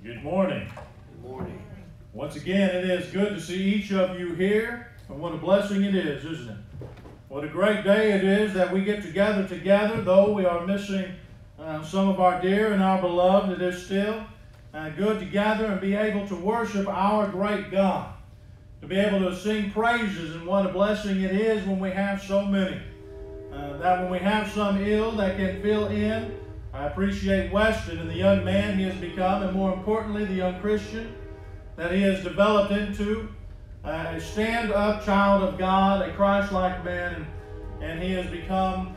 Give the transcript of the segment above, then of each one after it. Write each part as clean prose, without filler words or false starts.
Good morning. Good morning. Once again, it is good to see each of you here, and what a blessing it is, isn't it? What a great day it is that we get together, though we are missing some of our dear and our beloved. It is still good to gather and be able to worship our great God, to be able to sing praises, and what a blessing it is when we have so many. That when we have some ill that can fill in. I appreciate Weston and the young man he has become, and more importantly, the young Christian that he has developed into a stand-up child of God, a Christ-like man, and he has become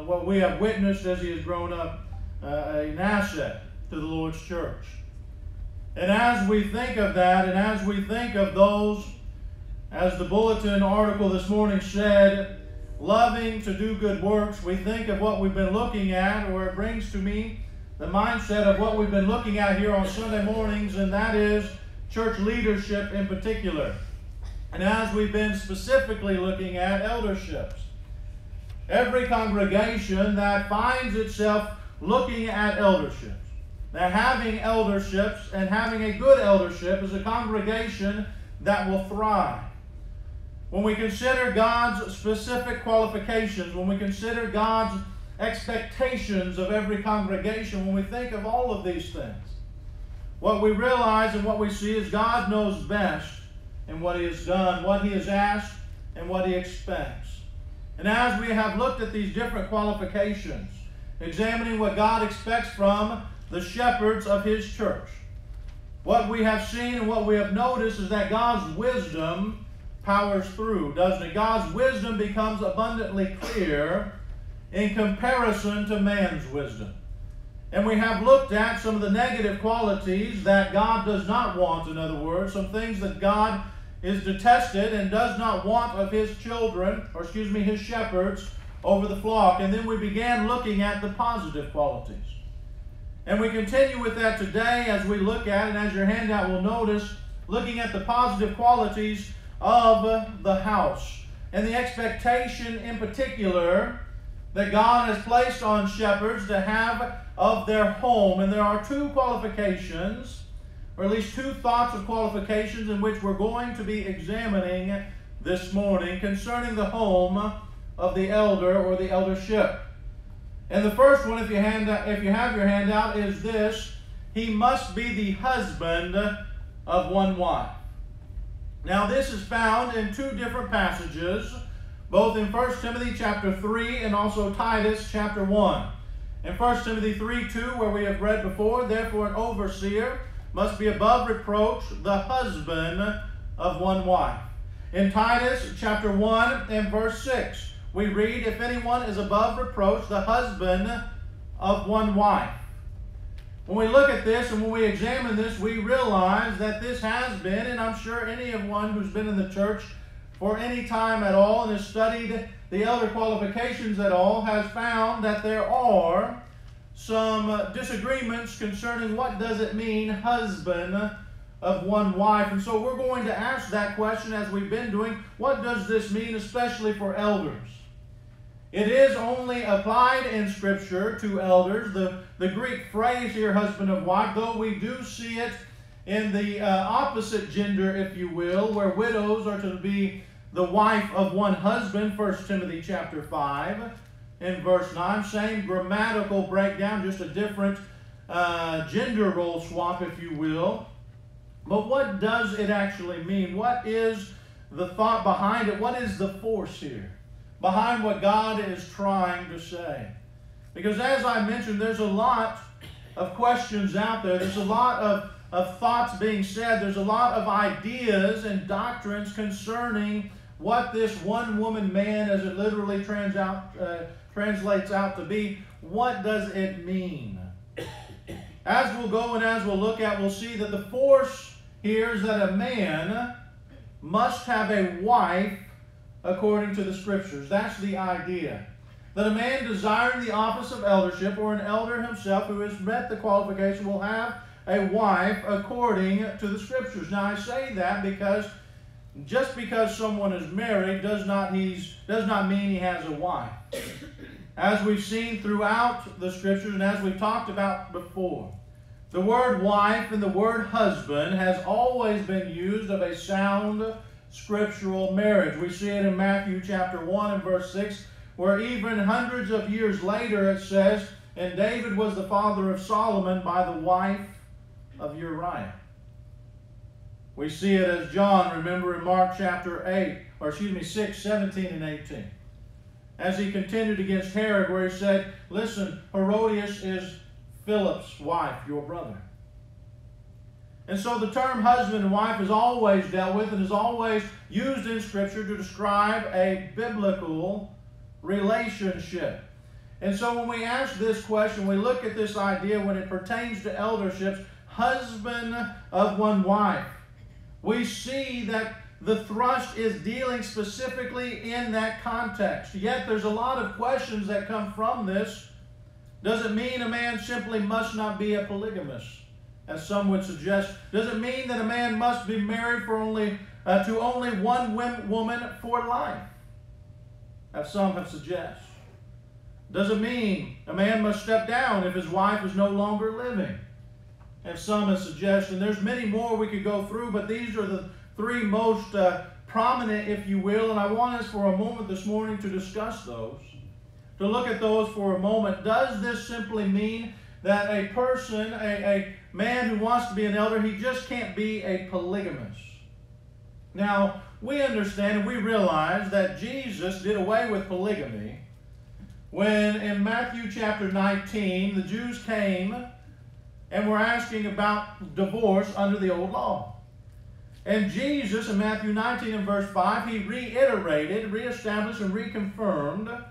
what we have witnessed as he has grown up, an asset to the Lord's church. And as we think of that, and as we think of those, as the bulletin article this morning said, loving to do good works, we think of what we've been looking at, or it brings to me the mindset of what we've been looking at here on Sunday mornings, and that is church leadership in particular. And as we've been specifically looking at elderships, every congregation that finds itself looking at elderships, that having elderships and having a good eldership is a congregation that will thrive. When we consider God's specific qualifications, when we consider God's expectations of every congregation, when we think of all of these things, what we realize and what we see is God knows best in what He has done, what He has asked, and what He expects. And as we have looked at these different qualifications, examining what God expects from the shepherds of His church, what we have seen and what we have noticed is that God's wisdom powers through, doesn't it? God's wisdom becomes abundantly clear in comparison to man's wisdom. And we have looked at some of the negative qualities that God does not want, in other words, some things that God is detested and does not want of His children, His shepherds over the flock. And then we began looking at the positive qualities. And we continue with that today as we look at, and as your handout will notice, looking at the positive qualities of the house, and the expectation in particular that God has placed on shepherds to have of their home. And there are two qualifications, or at least two thoughts of qualifications, in which we're going to be examining this morning concerning the home of the elder or the eldership. And the first one, if you have your handout, is this: he must be the husband of one wife. Now, this is found in two different passages, both in 1 Timothy chapter 3 and also Titus chapter 1. In 1 Timothy 3:2, where we have read before, therefore an overseer must be above reproach, the husband of one wife. In Titus chapter 1 and verse 6, we read, if anyone is above reproach, the husband of one wife. When we look at this and when we examine this, we realize that this has been, and I'm sure anyone who's been in the church for any time at all and has studied the elder qualifications at all has found that there are some disagreements concerning what does it mean, husband of one wife. And so we're going to ask that question, as we've been doing, what does this mean, especially for elders? It is only applied in Scripture to elders. The Greek phrase here, husband of wife, though we do see it in the opposite gender, if you will, where widows are to be the wife of one husband, 1 Timothy chapter 5 in verse 9. Same grammatical breakdown, just a different gender role swap, if you will. But what does it actually mean? What is the thought behind it? What is the force here behind what God is trying to say? Because as I mentioned, there's a lot of questions out there. There's a lot of thoughts being said. There's a lot of ideas and doctrines concerning what this one-woman man, as it literally translates out to be. What does it mean? As we'll go and as we'll look at, we'll see that the force here is that a man must have a wife according to the Scriptures. That's the idea. That a man desiring the office of eldership, or an elder himself who has met the qualification, will have a wife according to the Scriptures. Now, I say that because just because someone is married does not mean he has a wife. As we've seen throughout the Scriptures and as we've talked about before, The word wife and the word husband has always been used of a sound scriptural marriage. We see it in Matthew chapter 1 and verse 6, where even hundreds of years later it says, and David was the father of Solomon by the wife of Uriah. We see it as John, remember in Mark chapter 6, 17 and 18. As he continued against Herod, where he said, listen, Herodias is Philip's wife, your brother. And so the term husband and wife is always dealt with and is always used in Scripture to describe a biblical relationship. And so when we ask this question, we look at this idea when it pertains to elderships, husband of one wife. We see that the thrust is dealing specifically in that context. Yet there's a lot of questions that come from this. Does it mean a man simply must not be a polygamist, as some would suggest? Does it mean that a man must be married to only one woman for life, as some have suggested? Does it mean a man must step down if his wife is no longer living, as some have suggested? And there's many more we could go through, but these are the three most prominent, if you will, and I want us for a moment this morning to discuss those, to look at those for a moment. Does this simply mean that a person, a man who wants to be an elder, he just can't be a polygamist? Now, we understand and we realize that Jesus did away with polygamy when in Matthew chapter 19, the Jews came and were asking about divorce under the old law. And Jesus, in Matthew 19 and verse 5, he reiterated, reestablished, and reconfirmed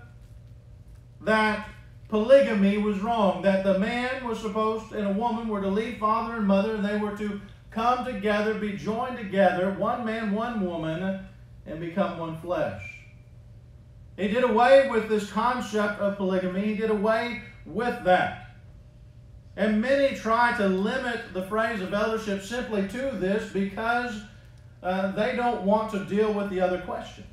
that polygamy was wrong, that the man was supposed and a woman were to leave father and mother, and they were to come together, be joined together, one man, one woman, and become one flesh. He did away with this concept of polygamy. He did away with that. And many try to limit the phrase of eldership simply to this because they don't want to deal with the other questions.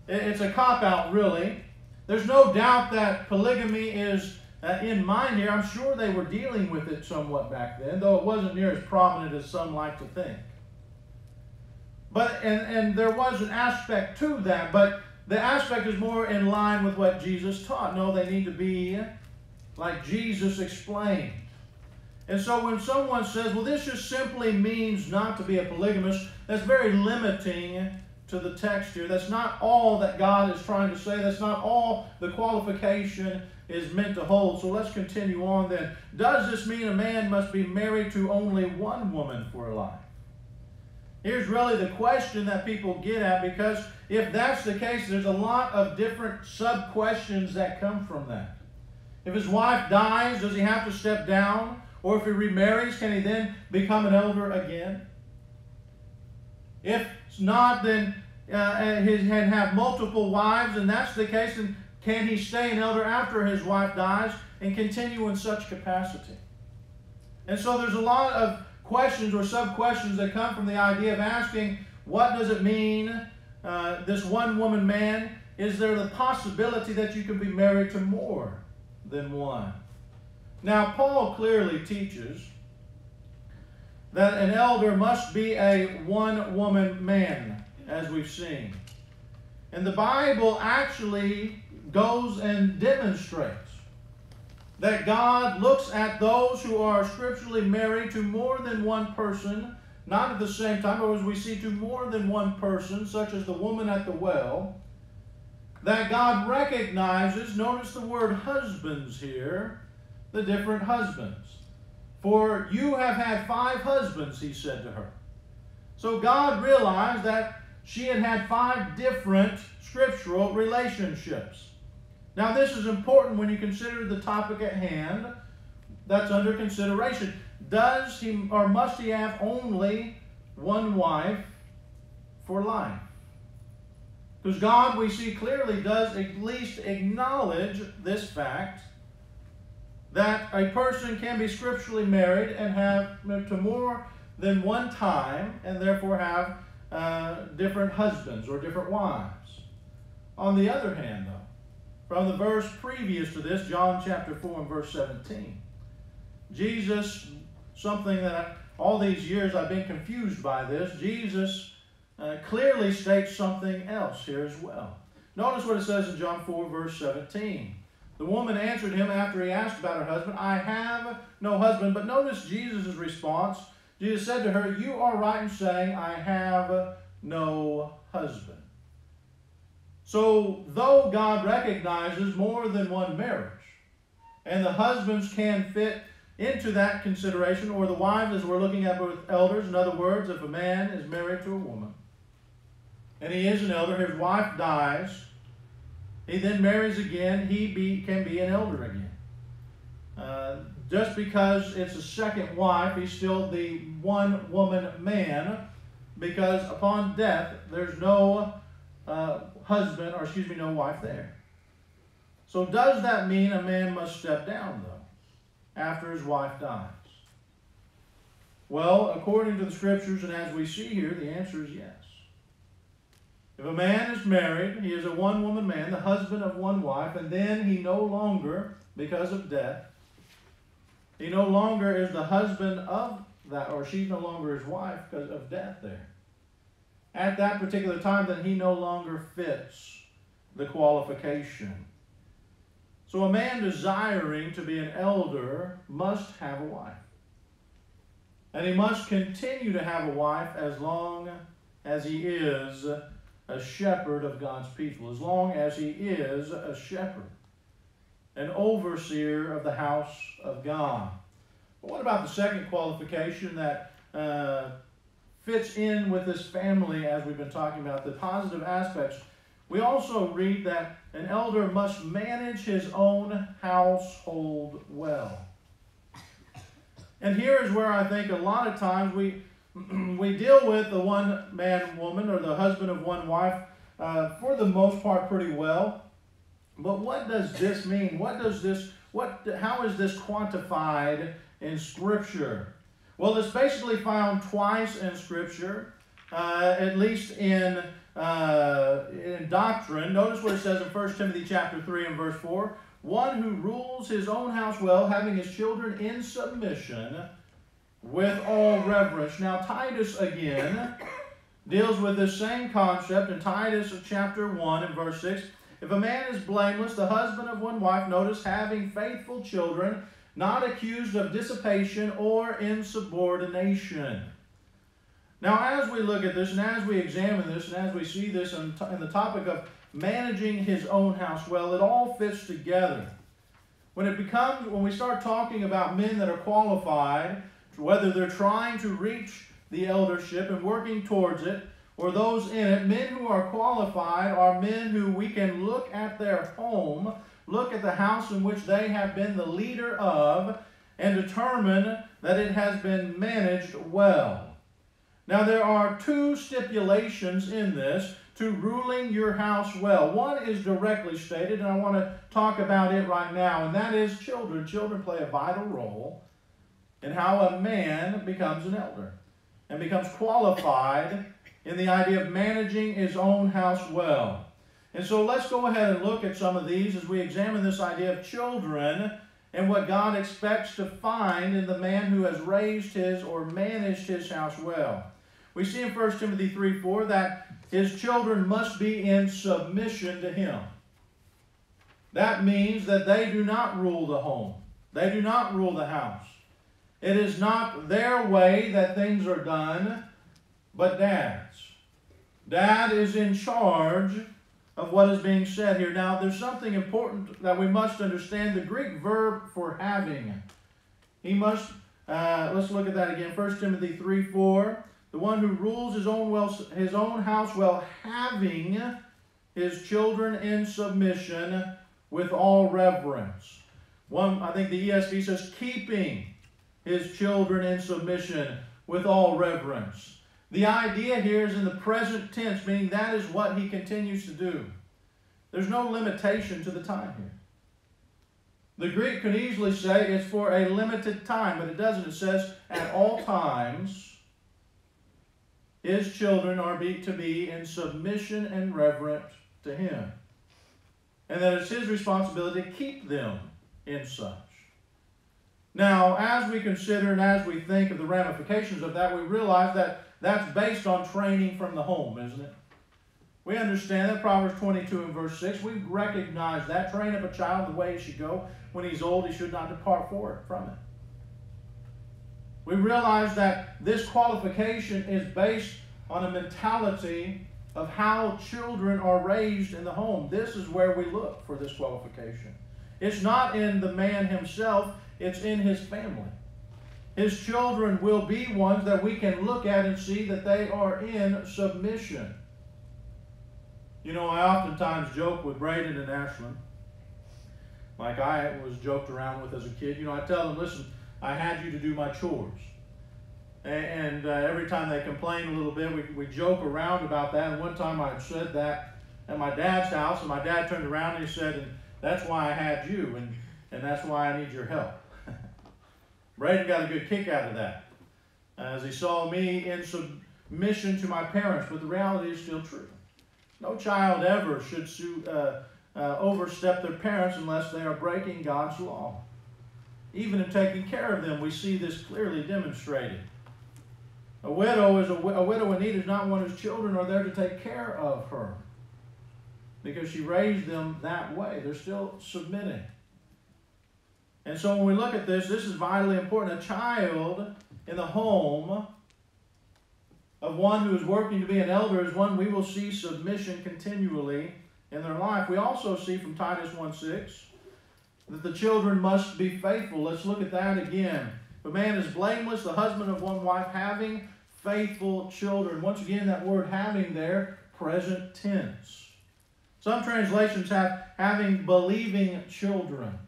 It's a cop-out, really. There's no doubt that polygamy is in mind here. I'm sure they were dealing with it somewhat back then, though it wasn't near as prominent as some like to think. But and there was an aspect to that, but the aspect is more in line with what Jesus taught. No, they need to be like Jesus explained. And so when someone says, well, this just simply means not to be a polygamist, that's very limiting to the text here. That's not all that God is trying to say. That's not all the qualification is meant to hold. So let's continue on then. Does this mean a man must be married to only one woman for a life? Here's really the question that people get at, because if that's the case, there's a lot of different sub-questions that come from that. If his wife dies, does he have to step down? Or if he remarries, can he then become an elder again? If not, then he can have multiple wives, and that's the case, and can he stay an elder after his wife dies and continue in such capacity? And so there's a lot of questions or sub-questions that come from the idea of asking, what does it mean, this one-woman man? Is there the possibility that you can be married to more than one? Now, Paul clearly teaches that an elder must be a one-woman man, as we've seen. And the Bible actually goes and demonstrates that God looks at those who are scripturally married to more than one person, not at the same time, but as we see to more than one person, such as the woman at the well, that God recognizes, notice the word husbands here, the different husbands. For you have had 5 husbands, he said to her. So God realized that she had had 5 different scriptural relationships. Now this is important when you consider the topic at hand that's under consideration. Does he or must he have only one wife for life? Because God, we see clearly, does at least acknowledge this fact that a person can be scripturally married and have to more than one time, and therefore have different husbands or different wives. On the other hand, though, from the verse previous to this, John chapter 4 and verse 17, Jesus, something that all these years I've been confused by this, Jesus clearly states something else here as well. Notice what it says in John 4, verse 17. The woman answered him after he asked about her husband, I have no husband. But notice Jesus' response. Jesus said to her, you are right in saying, I have no husband. So, though God recognizes more than one marriage, and the husbands can fit into that consideration, or the wives, as we're looking at with elders, in other words, if a man is married to a woman, and he is an elder, his wife dies, he then marries again, can be an elder again. Just because it's a second wife, he's still the one-woman man, because upon death, there's no no wife there. So does that mean a man must step down, though, after his wife dies? Well, according to the Scriptures, and as we see here, the answer is yes. If a man is married, he is a one-woman man, the husband of one wife, and then he no longer, because of death, he no longer is the husband of that, or she's no longer his wife because of death there. At that particular time, then he no longer fits the qualification. So a man desiring to be an elder must have a wife. And he must continue to have a wife as long as he is a shepherd of God's people, as long as he is a shepherd, an overseer of the house of God. But what about the second qualification that fits in with this family as we've been talking about, the positive aspects? We also read that an elder must manage his own household well. And here is where I think a lot of times we deal with the one-man woman or the husband of one wife for the most part pretty well. But what does this mean? How is this quantified in Scripture? Well, it's basically found twice in Scripture, at least in doctrine. Notice what it says in 1 Timothy chapter 3 and verse 4. One who rules his own house well, having his children in submission with all reverence. Now, Titus again deals with this same concept in Titus chapter 1 and verse 6. If a man is blameless, the husband of one wife, notice, having faithful children, not accused of dissipation or insubordination. Now, as we look at this, and as we examine this, and as we see this in the topic of managing his own house well, it all fits together. When we start talking about men that are qualified, whether they're trying to reach the eldership and working towards it, or those in it, men who are qualified are men who we can look at their home, look at the house in which they have been the leader of, and determine that it has been managed well. Now, there are two stipulations in this to ruling your house well. One is directly stated, and I want to talk about it right now, and that is children. Children play a vital role in how a man becomes an elder and becomes qualified in the idea of managing his own house well. And so let's go ahead and look at some of these as we examine this idea of children and what God expects to find in the man who has raised his or managed his house well. We see in 1 Timothy 3:4 that his children must be in submission to him. That means that they do not rule the home. They do not rule the house. It is not their way that things are done, but Dad's. Dad is in charge of what is being said here. Now, there's something important that we must understand. The Greek verb for having. He must, let's look at that again. 1 Timothy 3:4. The one who rules his own house well, having his children in submission with all reverence. I think the ESV says keeping his children in submission with all reverence. The idea here is in the present tense, meaning that is what he continues to do. There's no limitation to the time here. The Greek could easily say it's for a limited time, but it doesn't. It says at all times his children are to be in submission and reverent to him. And that it's his responsibility to keep them in such. Now, as we consider and as we think of the ramifications of that, we realize that that's based on training from the home, isn't it? We understand that Proverbs 22 and verse 6, we recognize that. Train up a child the way he should go. When he's old, he should not depart from it. We realize that this qualification is based on a mentality of how children are raised in the home. This is where we look for this qualification. It's not in the man himself, it's in his family. His children will be ones that we can look at and see that they are in submission. You know, I oftentimes joke with Braden and Ashlyn, like I was joked around with as a kid. You know, I tell them, listen, I had you to do my chores. And every time they complain a little bit, we joke around about that. And one time I said that at my dad's house, and my dad turned around and he said, and that's why I had you, and that's why I need your help. Braden got a good kick out of that, as he saw me in submission to my parents, but the reality is still true. No child ever should overstep their parents unless they are breaking God's law. Even in taking care of them, we see this clearly demonstrated. A widow in need is not one whose children are there to take care of her, because she raised them that way. They're still submitting. And so when we look at this is vitally important. A child in the home of one who is working to be an elder is one we will see submission continually in their life. We also see from Titus 1:6 that the children must be faithful. Let's look at that again. If a man is blameless, the husband of one wife, having faithful children. Once again, that word having there, present tense. Some translations have having believing children.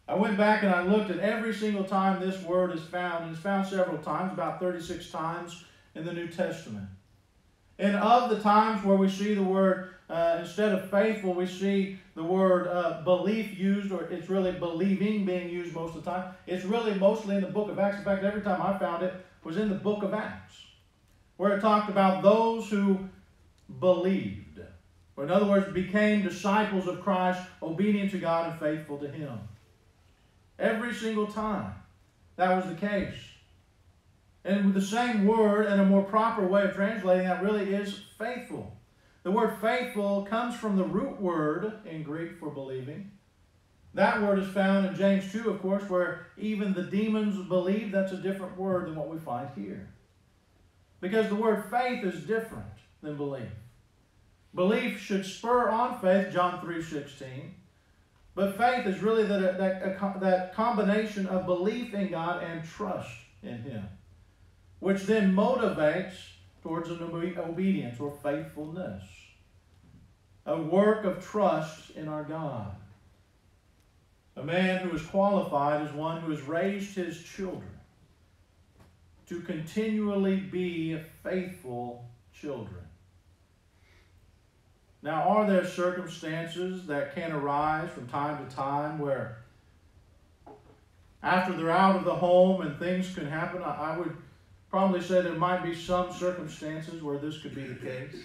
I went back and I looked at every single time this word is found, and it's found several times, about 36 times in the New Testament. And of the times where we see the word, instead of faithful, we see the word belief used, or it's really believing being used most of the time. It's really mostly in the book of Acts. In fact, every time I found it was in the book of Acts, where it talked about those who believed, or in other words, became disciples of Christ, obedient to God and faithful to Him. Every single time that was the case. And with the same word and a more proper way of translating that really is faithful. The word faithful comes from the root word in Greek for believing. That word is found in James 2, of course, where even the demons believe. That's a different word than what we find here. Because the word faith is different than belief. Belief should spur on faith, John 3:16. But faith is really that combination of belief in God and trust in Him, which then motivates towards an obedience or faithfulness. A work of trust in our God. A man who is qualified is one who has raised his children to continually be faithful children. Now, are there circumstances that can arise from time to time where after they're out of the home and things can happen? I would probably say there might be some circumstances where this could be the case.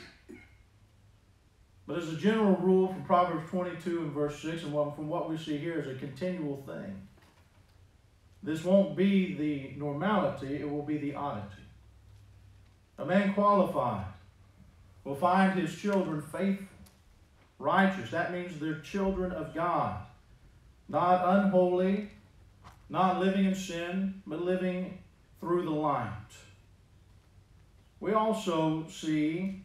But as a general rule from Proverbs 22 and verse 6, and from what we see here is a continual thing. This won't be the normality, it will be the oddity. A man qualified will find his children faithful, righteous. That means they're children of God. Not unholy, not living in sin, but living through the light. We also see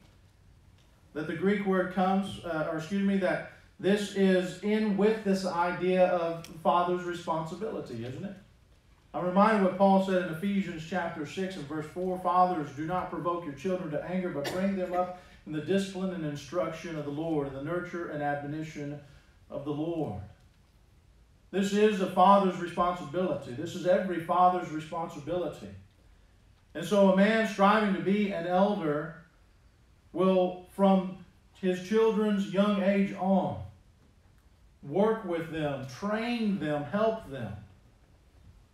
that the Greek word comes, that this is in with this idea of father's responsibility, isn't it? I'm reminded what Paul said in Ephesians chapter 6 and verse 4, "Fathers, do not provoke your children to anger, but bring them up in the discipline and instruction of the Lord, and the nurture and admonition of the Lord." This is a father's responsibility. This is every father's responsibility. And so a man striving to be an elder will, from his children's young age on, work with them, train them, help them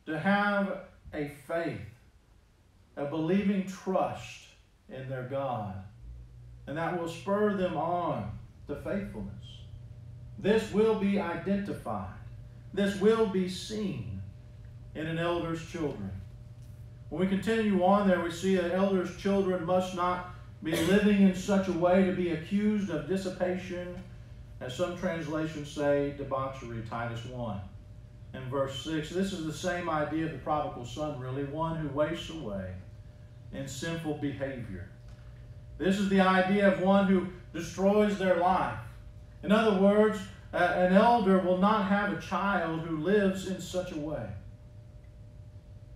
to have a faith, a believing trust in their God. And that will spur them on to faithfulness. This will be identified. This will be seen in an elder's children. When we continue on there, we see that elders' children must not be living in such a way to be accused of dissipation, as some translations say, debauchery, Titus 1 and verse 6. This is the same idea of the prodigal son, really, one who wastes away in sinful behavior. This is the idea of one who destroys their life. In other words, an elder will not have a child who lives in such a way.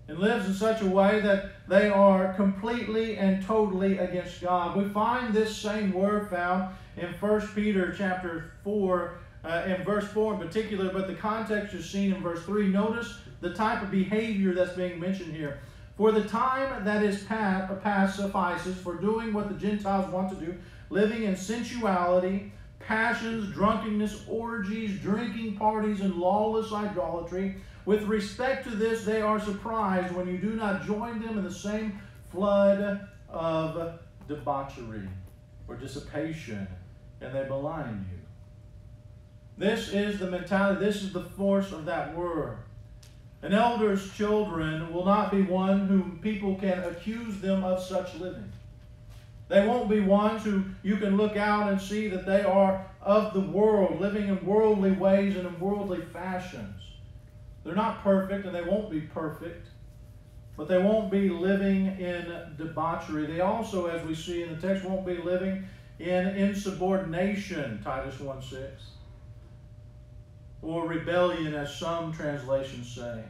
And lives in such a way that they are completely and totally against God. We find this same word found in 1 Peter chapter 4, in verse 4 in particular, but the context is seen in verse 3. Notice the type of behavior that's being mentioned here. For the time that is past suffices for doing what the Gentiles want to do, living in sensuality, passions, drunkenness, orgies, drinking parties, and lawless idolatry. With respect to this, they are surprised when you do not join them in the same flood of debauchery or dissipation, and they malign you. This is the mentality, this is the force of that word. An elder's children will not be one whom people can accuse them of such living. They won't be ones who you can look out and see that they are of the world, living in worldly ways and in worldly fashions. They're not perfect, and they won't be perfect, but they won't be living in debauchery. They also, as we see in the text, won't be living in insubordination, Titus 1:6, or rebellion, as some translations say.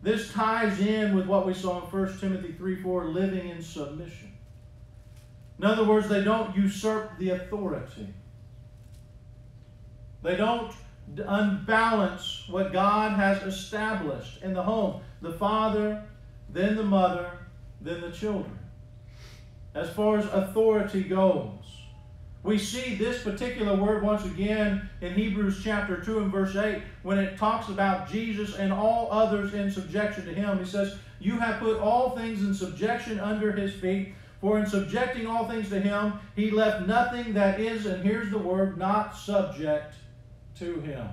This ties in with what we saw in 1 Timothy 3:4, living in submission. In other words, they don't usurp the authority. They don't unbalance what God has established in the home. The father, then the mother, then the children. As far as authority goes, we see this particular word once again in Hebrews chapter 2 and verse 8 when it talks about Jesus and all others in subjection to him. He says, you have put all things in subjection under his feet, for in subjecting all things to him, he left nothing that is, and here's the word, not subject to him.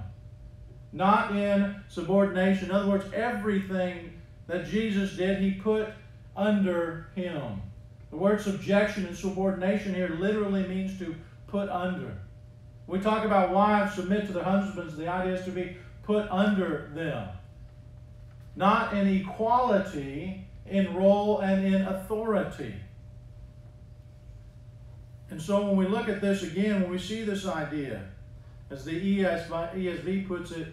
Not in subordination. In other words, everything that Jesus did, he put under him. The word subjection and subordination here literally means to put under. We talk about wives submit to their husbands. The idea is to be put under them. Not in equality in role and in authority. And so when we look at this again, when we see this idea, as the ESV puts it,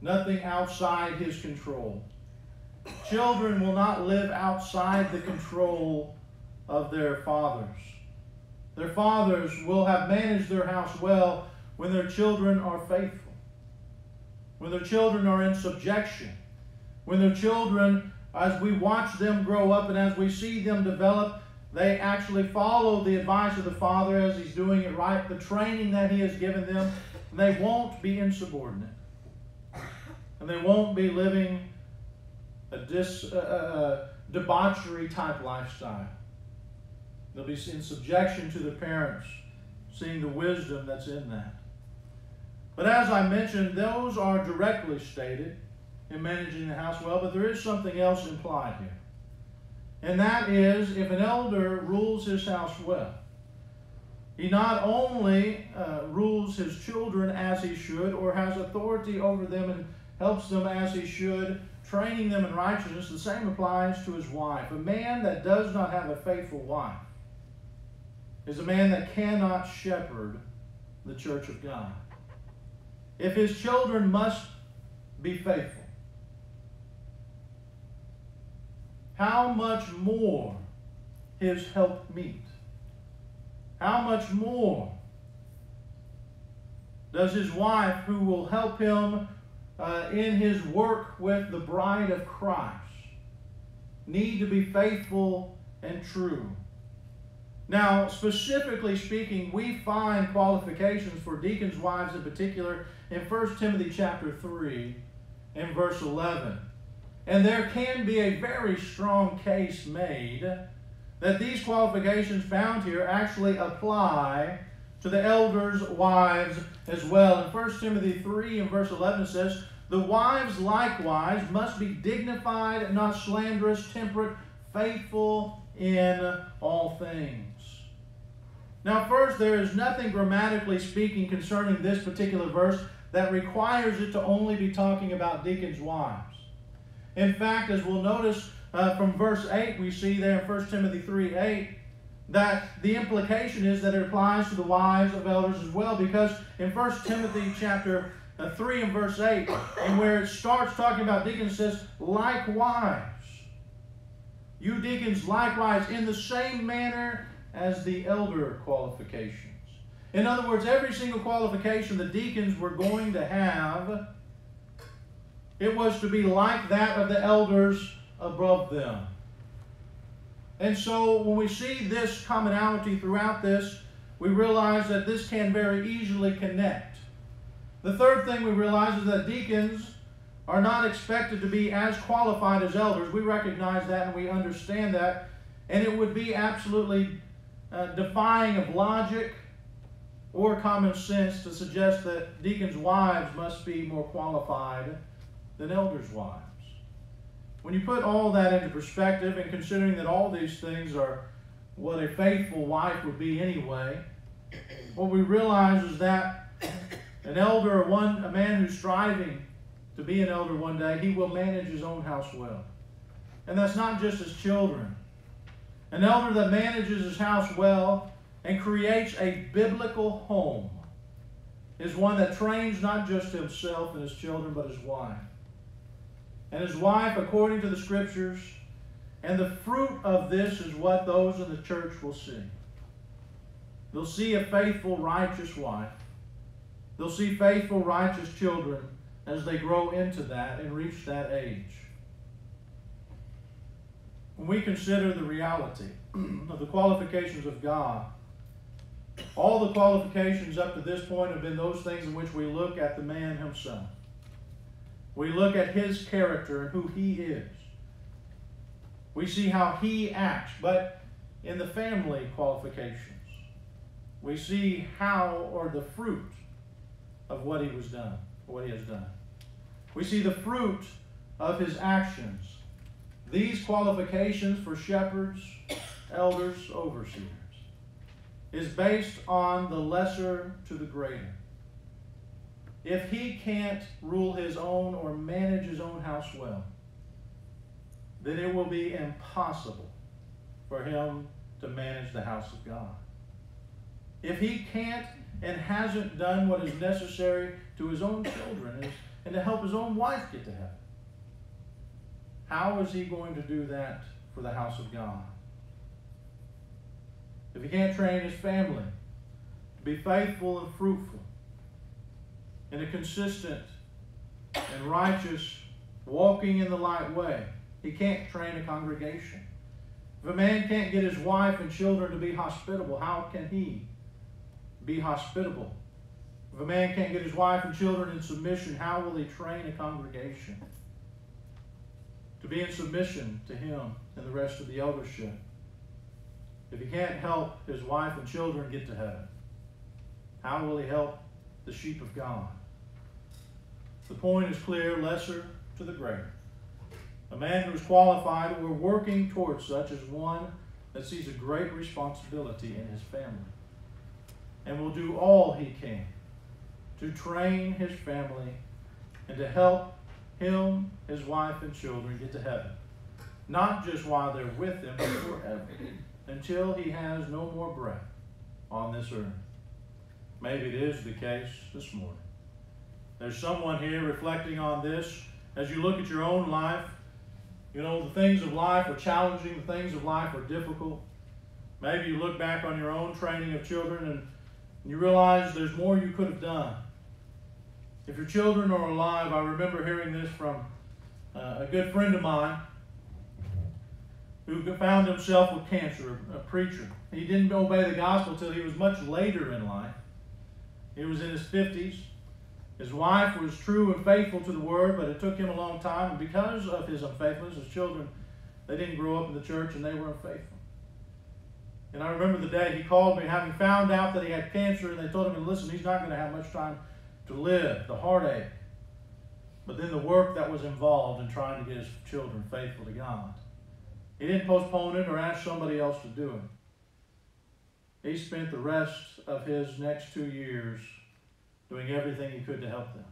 nothing outside his control. Children will not live outside the control of their fathers. Their fathers will have managed their house well when their children are faithful, when their children are in subjection, when their children, as we watch them grow up and as we see them develop, they actually follow the advice of the father as he's doing it right, the training that he has given them. And they won't be insubordinate. And they won't be living a debauchery type lifestyle. They'll be in subjection to their parents, seeing the wisdom that's in that. But as I mentioned, those are directly stated in managing the house well, but there is something else implied here. And that is, if an elder rules his house well, he not only rules his children as he should, or has authority over them and helps them as he should, training them in righteousness. The same applies to his wife. A man that does not have a faithful wife is a man that cannot shepherd the church of God. If his children must be faithful, how much more his helpmeet? How much more does his wife, who will help him in his work with the bride of Christ, need to be faithful and true? Now, specifically speaking, we find qualifications for deacons' wives in particular in 1 Timothy chapter 3 and verse 11. And there can be a very strong case made that these qualifications found here actually apply to the elders' wives as well. In 1 Timothy 3 and verse 11 it says, The wives likewise must be dignified, not slanderous, temperate, faithful in all things. Now first, there is nothing grammatically speaking concerning this particular verse that requires it to only be talking about deacons' wives. In fact, as we'll notice from verse 8, we see there in 1 Timothy 3:8, that the implication is that it applies to the wives of elders as well, because in 1 Timothy chapter 3 and verse 8, and where it starts talking about deacons, it says, likewise, you deacons likewise in the same manner as the elder qualifications. In other words, every single qualification the deacons were going to have, it was to be like that of the elders above them. And so when we see this commonality throughout this, we realize that this can very easily connect. The third thing we realize is that deacons are not expected to be as qualified as elders. We recognize that and we understand that. And it would be absolutely defying of logic or common sense to suggest that deacons' wives must be more qualified than elders' wives. When you put all that into perspective, and considering that all these things are what a faithful wife would be anyway, what we realize is that an elder, a man who's striving to be an elder one day, he will manage his own house well. And that's not just his children. An elder that manages his house well and creates a biblical home is one that trains not just himself and his children, but his wife. And his wife, according to the Scriptures, and the fruit of this is what those in the church will see. They'll see a faithful, righteous wife. They'll see faithful, righteous children as they grow into that and reach that age. When we consider the reality of the qualifications of God, all the qualifications up to this point have been those things in which we look at the man himself. We look at his character and who he is. We see how he acts, but in the family qualifications, we see how, or the fruit of what he has done. We see the fruit of his actions. These qualifications for shepherds, elders, overseers, is based on the lesser to the greater. If he can't rule his own or manage his own house well, then it will be impossible for him to manage the house of God. If he can't and hasn't done what is necessary to his own children and to help his own wife get to heaven, how is he going to do that for the house of God? If he can't train his family to be faithful and fruitful in a consistent and righteous walking in the light way, he can't train a congregation. If a man can't get his wife and children to be hospitable, how can he be hospitable? If a man can't get his wife and children in submission, how will he train a congregation to be in submission to him and the rest of the eldership? If he can't help his wife and children get to heaven, how will he help the sheep of God? The point is clear, lesser to the greater. A man who is qualified or working towards such is one that sees a great responsibility in his family and will do all he can to train his family and to help him, his wife, and children get to heaven. Not just while they're with him, but forever, until he has no more breath on this earth. Maybe it is the case this morning. There's someone here reflecting on this as you look at your own life. You know, the things of life are challenging, the things of life are difficult. Maybe you look back on your own training of children and you realize there's more you could have done. If your children are alive, I remember hearing this from a good friend of mine who found himself with cancer, a preacher. He didn't obey the gospel until he was much later in life. He was in his 50s. His wife was true and faithful to the word, but it took him a long time. And because of his unfaithfulness, his children, they didn't grow up in the church and they were unfaithful. And I remember the day he called me, having found out that he had cancer, and they told him, listen, he's not going to have much time to live, the heartache. but then the work that was involved in trying to get his children faithful to God. He didn't postpone it or ask somebody else to do it. He spent the rest of his next 2 years doing everything he could to help them.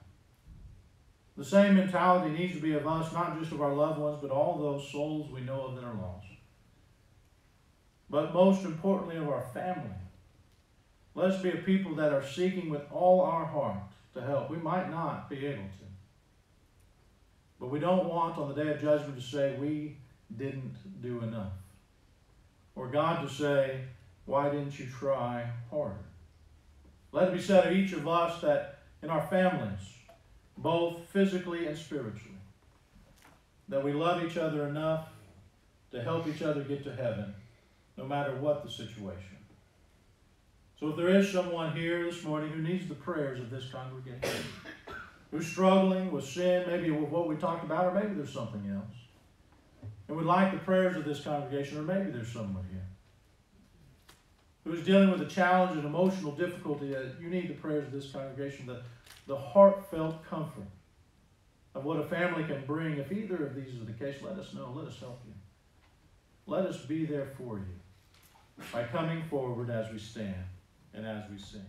The same mentality needs to be of us, not just of our loved ones, but all those souls we know of that are lost. But most importantly, of our family. Let us be a people that are seeking with all our heart to help. We might not be able to. But we don't want on the day of judgment to say we didn't do enough. Or God to say, why didn't you try harder? Let it be said of each of us that in our families, both physically and spiritually, that we love each other enough to help each other get to heaven, no matter what the situation. So if there is someone here this morning who needs the prayers of this congregation, who's struggling with sin, maybe with what we talked about, or maybe there's something else, and would like the prayers of this congregation, or maybe there's someone here who's dealing with a challenge and emotional difficulty, that you need the prayers of this congregation, the heartfelt comfort of what a family can bring. If either of these is the case, let us know. Let us help you. Let us be there for you by coming forward as we stand and as we sing.